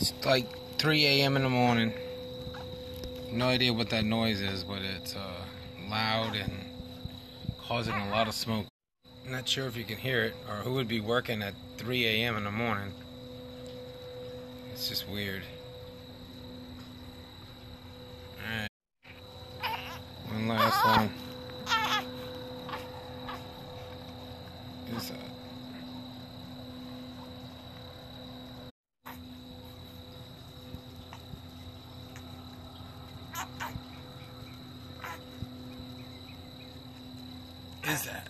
It's like 3 a.m. in the morning. No idea what that noise is, but it's loud and causing a lot of smoke. I'm not sure if you can hear it or who would be working at 3 a.m. in the morning. It's just weird. Alright. One last one. Is that? Is that?